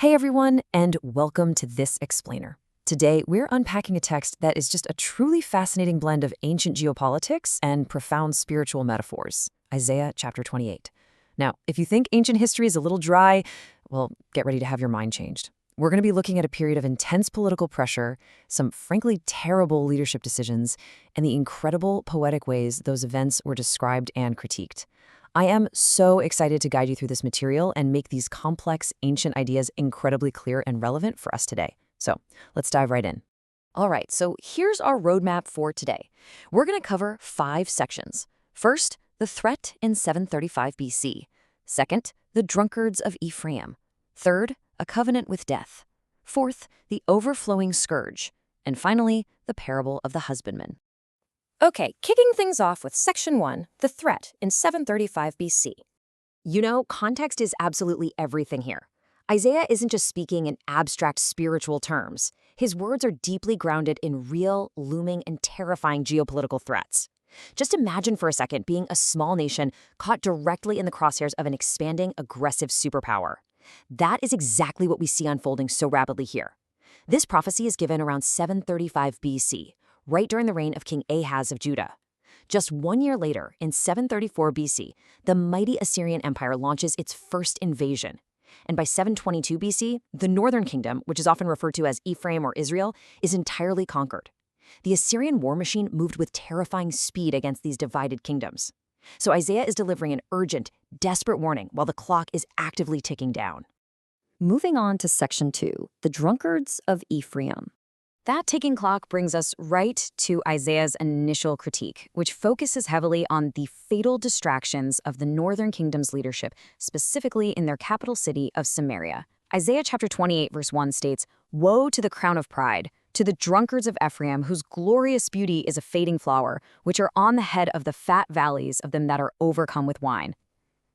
Hey everyone, and welcome to This Explainer. Today, we're unpacking a text that is just a truly fascinating blend of ancient geopolitics and profound spiritual metaphors, Isaiah chapter 28. Now, if you think ancient history is a little dry, well, get ready to have your mind changed. We're going to be looking at a period of intense political pressure, some frankly terrible leadership decisions, and the incredible poetic ways those events were described and critiqued. I am so excited to guide you through this material and make these complex ancient ideas incredibly clear and relevant for us today. So let's dive right in. All right, so here's our roadmap for today. We're going to cover 5 sections. First, the threat in 735 BC. Second, the drunkards of Ephraim. Third, a covenant with death. Fourth, the overflowing scourge. And finally, the parable of the husbandman. Okay, kicking things off with Section 1, the threat in 735 BC. You know, context is absolutely everything here. Isaiah isn't just speaking in abstract spiritual terms. His words are deeply grounded in real, looming, and terrifying geopolitical threats. Just imagine for a second being a small nation caught directly in the crosshairs of an expanding, aggressive superpower. That is exactly what we see unfolding so rapidly here. This prophecy is given around 735 BC. Right during the reign of King Ahaz of Judah. Just 1 year later, in 734 BC, the mighty Assyrian Empire launches its first invasion. And by 722 BC, the northern kingdom, which is often referred to as Ephraim or Israel, is entirely conquered. The Assyrian war machine moved with terrifying speed against these divided kingdoms. So Isaiah is delivering an urgent, desperate warning while the clock is actively ticking down. Moving on to Section 2, the drunkards of Ephraim. That ticking clock brings us right to Isaiah's initial critique, which focuses heavily on the fatal distractions of the northern kingdom's leadership, specifically in their capital city of Samaria. Isaiah chapter 28 verse 1 states, "Woe to the crown of pride, to the drunkards of Ephraim, whose glorious beauty is a fading flower, which are on the head of the fat valleys of them that are overcome with wine."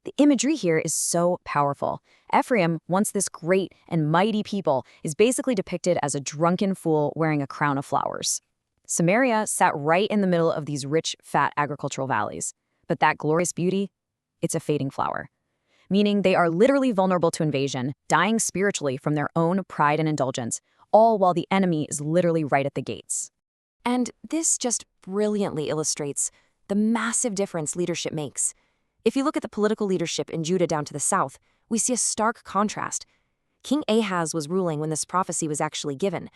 The imagery here is so powerful. Ephraim, once this great and mighty people, is basically depicted as a drunken fool wearing a crown of flowers. Samaria sat right in the middle of these rich, fat agricultural valleys. But that glorious beauty, it's a fading flower. Meaning they are literally vulnerable to invasion, dying spiritually from their own pride and indulgence, all while the enemy is literally right at the gates. And this just brilliantly illustrates the massive difference leadership makes. If you look at the political leadership in Judah down to the south, we see a stark contrast. King Ahaz was ruling when this prophecy was actually given.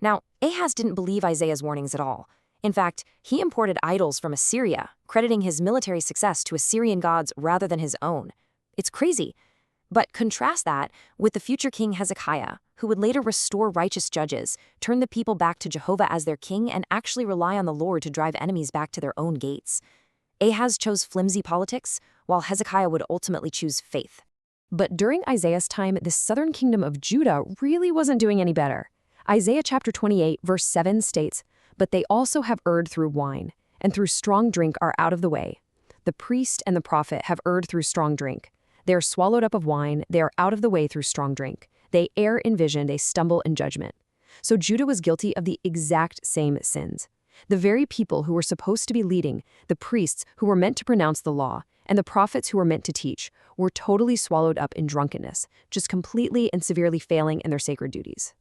Now, Ahaz didn't believe Isaiah's warnings at all. In fact, he imported idols from Assyria, crediting his military success to Assyrian gods rather than his own. It's crazy. But contrast that with the future king Hezekiah, who would later restore righteous judges, turn the people back to Jehovah as their king, and actually rely on the Lord to drive enemies back to their own gates. Ahaz chose flimsy politics, while Hezekiah would ultimately choose faith. But during Isaiah's time, the southern kingdom of Judah really wasn't doing any better. Isaiah chapter 28, verse 7 states, "But they also have erred through wine, and through strong drink are out of the way. The priest and the prophet have erred through strong drink. They are swallowed up of wine, they are out of the way through strong drink. They err in vision, they stumble in judgment." So Judah was guilty of the exact same sins. The very people who were supposed to be leading, the priests who were meant to pronounce the law, and the prophets who were meant to teach, were totally swallowed up in drunkenness, just completely and severely failing in their sacred duties.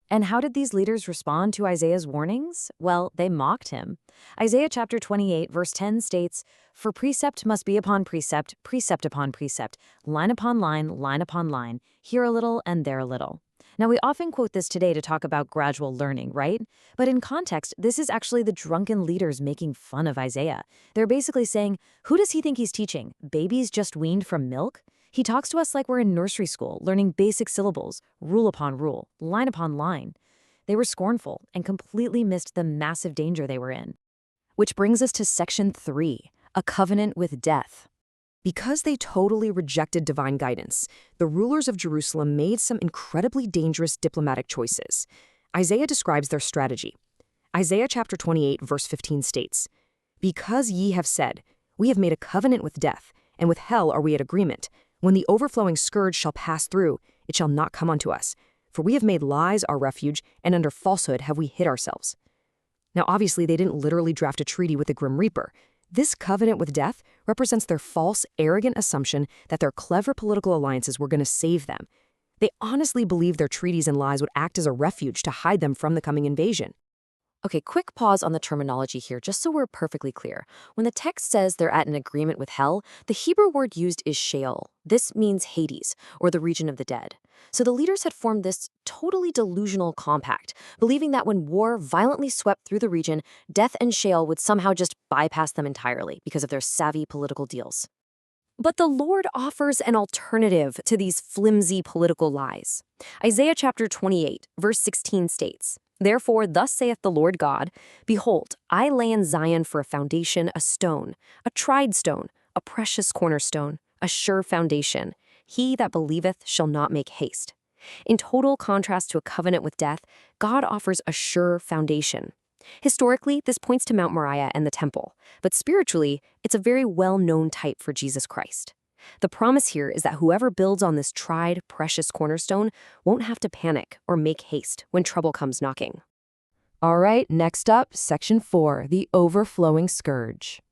And how did these leaders respond to Isaiah's warnings? Well, they mocked him. Isaiah chapter 28, verse 10 states, "For precept must be upon precept, precept upon precept, line upon line upon line, here a little and there a little." Now, we often quote this today to talk about gradual learning, right? But in context, this is actually the drunken leaders making fun of Isaiah. They're basically saying, who does he think he's teaching? Babies just weaned from milk? He talks to us like we're in nursery school, learning basic syllables, rule upon rule, line upon line. They were scornful and completely missed the massive danger they were in. Which brings us to Section 3, a covenant with death. Because they totally rejected divine guidance, the rulers of Jerusalem made some incredibly dangerous diplomatic choices. Isaiah describes their strategy. Isaiah chapter 28, verse 15 states, "Because ye have said, we have made a covenant with death, and with hell are we at agreement. When the overflowing scourge shall pass through, it shall not come unto us. For we have made lies our refuge, and under falsehood have we hid ourselves." Now, obviously, they didn't literally draft a treaty with the Grim Reaper. This covenant with death represents their false, arrogant assumption that their clever political alliances were going to save them. They honestly believed their treaties and lies would act as a refuge to hide them from the coming invasion. Okay, quick pause on the terminology here, just so we're perfectly clear. When the text says they're at an agreement with hell, the Hebrew word used is Sheol. This means Hades, or the region of the dead. So the leaders had formed this totally delusional compact, believing that when war violently swept through the region, death and Sheol would somehow just bypass them entirely because of their savvy political deals. But the Lord offers an alternative to these flimsy political lies. Isaiah chapter 28, verse 16 states, "Therefore, thus saith the Lord God, Behold, I lay in Zion for a foundation a stone, a tried stone, a precious cornerstone, a sure foundation. He that believeth shall not make haste." In total contrast to a covenant with death, God offers a sure foundation. Historically, this points to Mount Moriah and the temple, but spiritually, it's a very well-known type for Jesus Christ. The promise here is that whoever builds on this tried, precious cornerstone won't have to panic or make haste when trouble comes knocking. All right, next up, Section 4, the overflowing scourge.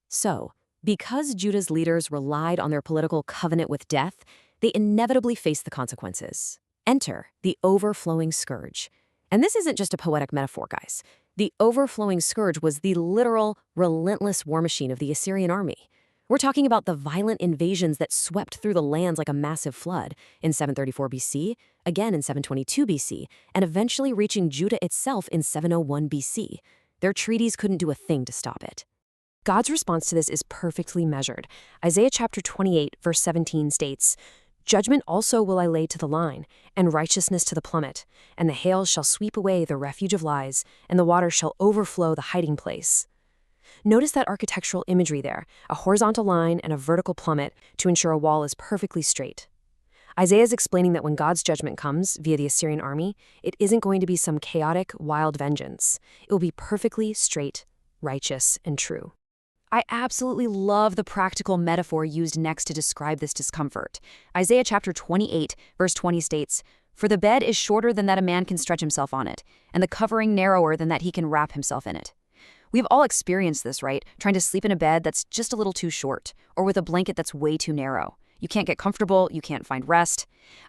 So, because Judah's leaders relied on their political covenant with death, they inevitably faced the consequences. Enter the overflowing scourge. And this isn't just a poetic metaphor, guys. The overflowing scourge was the literal, relentless war machine of the Assyrian army. We're talking about the violent invasions that swept through the lands like a massive flood in 734 BC, again in 722 BC, and eventually reaching Judah itself in 701 BC. Their treaties couldn't do a thing to stop it. God's response to this is perfectly measured. Isaiah chapter 28, verse 17 states, "Judgment also will I lay to the line, and righteousness to the plummet, and the hail shall sweep away the refuge of lies, and the water shall overflow the hiding place." Notice that architectural imagery there, a horizontal line and a vertical plummet to ensure a wall is perfectly straight. Isaiah is explaining that when God's judgment comes via the Assyrian army, it isn't going to be some chaotic, wild vengeance. It will be perfectly straight, righteous, and true. I absolutely love the practical metaphor used next to describe this discomfort. Isaiah chapter 28, verse 20 states, "For the bed is shorter than that a man can stretch himself on it, and the covering narrower than that he can wrap himself in it." We've all experienced this, right? Trying to sleep in a bed that's just a little too short, or with a blanket that's way too narrow. You can't get comfortable, you can't find rest.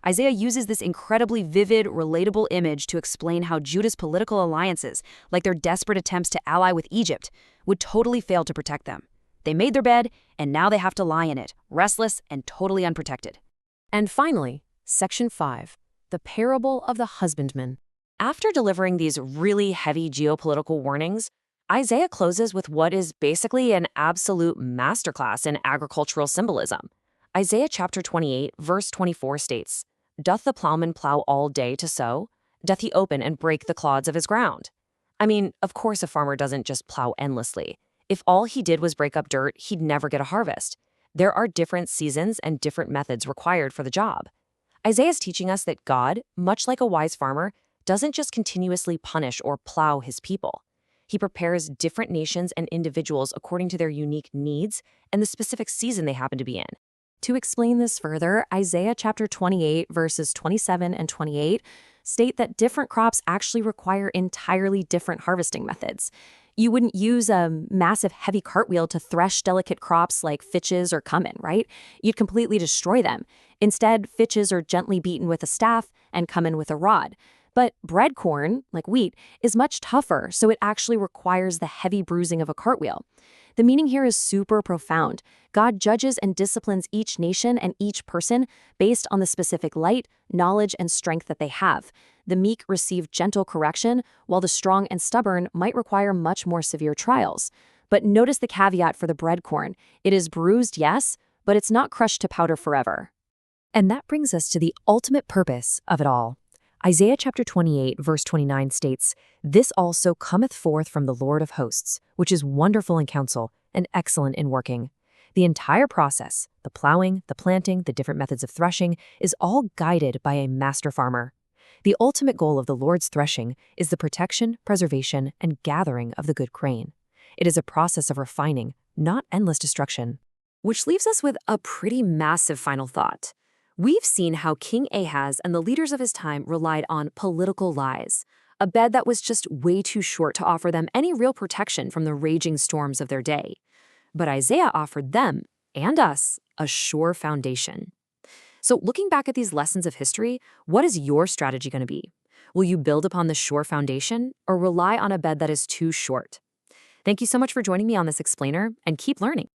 Isaiah uses this incredibly vivid, relatable image to explain how Judah's political alliances, like their desperate attempts to ally with Egypt, would totally fail to protect them. They made their bed, and now they have to lie in it, restless and totally unprotected. And finally, Section 5, the parable of the husbandman. After delivering these really heavy geopolitical warnings, Isaiah closes with what is basically an absolute masterclass in agricultural symbolism. Isaiah chapter 28, verse 24 states, "Doth the plowman plow all day to sow? Doth he open and break the clods of his ground?" I mean, of course a farmer doesn't just plow endlessly. If all he did was break up dirt, he'd never get a harvest. There are different seasons and different methods required for the job. Isaiah's teaching us that God, much like a wise farmer, doesn't just continuously punish or plow his people. He prepares different nations and individuals according to their unique needs and the specific season they happen to be in. To explain this further, Isaiah chapter 28, verses 27 and 28 state that different crops actually require entirely different harvesting methods. You wouldn't use a massive heavy cartwheel to thresh delicate crops like fitches or cumin, right? You'd completely destroy them. Instead, fitches are gently beaten with a staff and cumin with a rod. But bread corn, like wheat, is much tougher, so it actually requires the heavy bruising of a cartwheel. The meaning here is super profound. God judges and disciplines each nation and each person based on the specific light, knowledge, and strength that they have. The meek receive gentle correction, while the strong and stubborn might require much more severe trials. But notice the caveat for the bread corn. It is bruised, yes, but it's not crushed to powder forever. And that brings us to the ultimate purpose of it all. Isaiah chapter 28, verse 29 states, "This also cometh forth from the Lord of hosts, which is wonderful in counsel and excellent in working." The entire process, the plowing, the planting, the different methods of threshing, is all guided by a master farmer. The ultimate goal of the Lord's threshing is the protection, preservation, and gathering of the good grain. It is a process of refining, not endless destruction. Which leaves us with a pretty massive final thought. We've seen how King Ahaz and the leaders of his time relied on political lies, a bed that was just way too short to offer them any real protection from the raging storms of their day. But Isaiah offered them, and us, a sure foundation. So, looking back at these lessons of history, what is your strategy going to be? Will you build upon the sure foundation or rely on a bed that is too short? Thank you so much for joining me on this explainer, and keep learning.